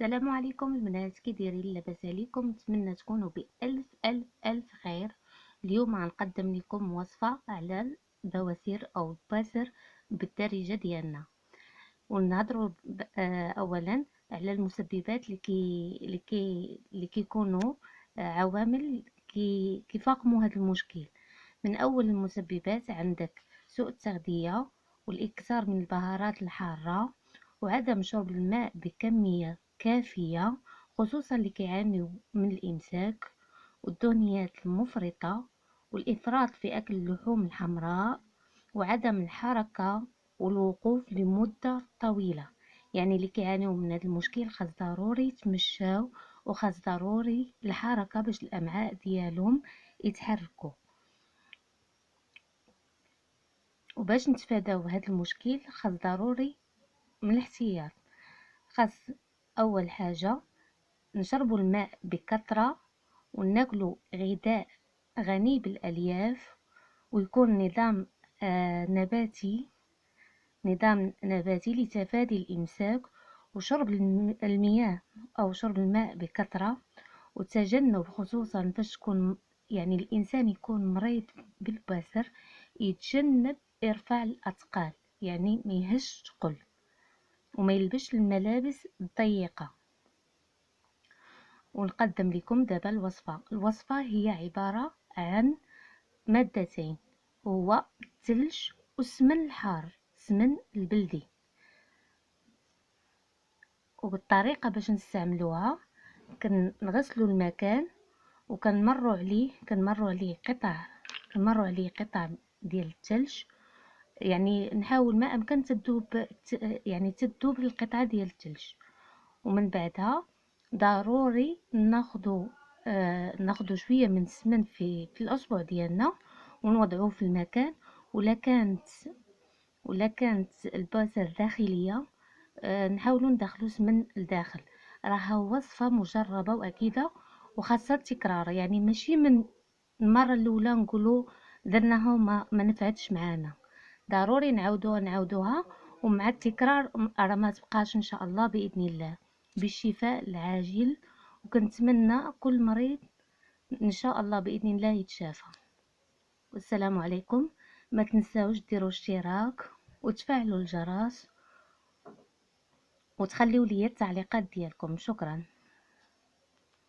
السلام عليكم البنات، كي دايرين؟ لاباس عليكم؟ نتمنى تكونوا بألف ألف ألف خير. اليوم غنقدم لكم وصفة على البواسير أو الباسر بالدارجة ديالنا، ونهضروا أولا على المسببات اللي كيكونوا عوامل كيفاقموا هذا المشكل. من أول المسببات عندك سوء التغذية والإكثار من البهارات الحارة وعدم شرب الماء بكمية كافية، خصوصا اللي كيعانيوا من الإمساك والدهنيات المفرطة والإفراط في أكل اللحوم الحمراء وعدم الحركة والوقوف لمدة طويلة. يعني اللي كيعانيوا من هذا المشكل خاص ضروري يتمشاو وخاص ضروري الحركة باش الأمعاء ديالهم يتحركوا. وباش نتفاداو هذا المشكل خاص ضروري من الاحتياط. خاص أول حاجة نشربوا الماء بكثرة وناكلوا غذاء غني بالألياف ويكون نظام نباتي لتفادي الإمساك، وشرب المياه أو شرب الماء بكثرة، وتجنب خصوصا باش تكون يعني الإنسان يكون مريض بالبصر يتجنب إرفاع الأثقال، يعني ما يهش ثقل وما يلبسش الملابس الضيقة. ونقدم لكم دابا الوصفة هي عبارة عن مادتين، هو الثلج والسمن الحار، السمن البلدي. وبالطريقة باش نستعملوها كنغسلوا المكان كنمروا عليه قطع ديال الثلج، يعني نحاول ما امكن تذوب القطعه ديال الثلج. ومن بعدها ضروري ناخذ شويه من السمن في الاصبع ديالنا ونوضعوه في المكان. ولا كانت الباسه داخليه نحاولوا ندخلوا سمن لداخل. راها وصفه مجربه واكيده وخاصه التكرار، يعني ماشي من المره الاولى نقولوا درناها وما نفعتش معانا. ضروري نعاودوها ومع التكرار راه ما تبقاش ان شاء الله باذن الله. بالشفاء العاجل، وكنتمنى كل مريض ان شاء الله باذن الله يتشافى. والسلام عليكم. ما تنساوش ديروا اشتراك وتفعلوا الجرس وتخليوا لي التعليقات ديالكم. شكرا.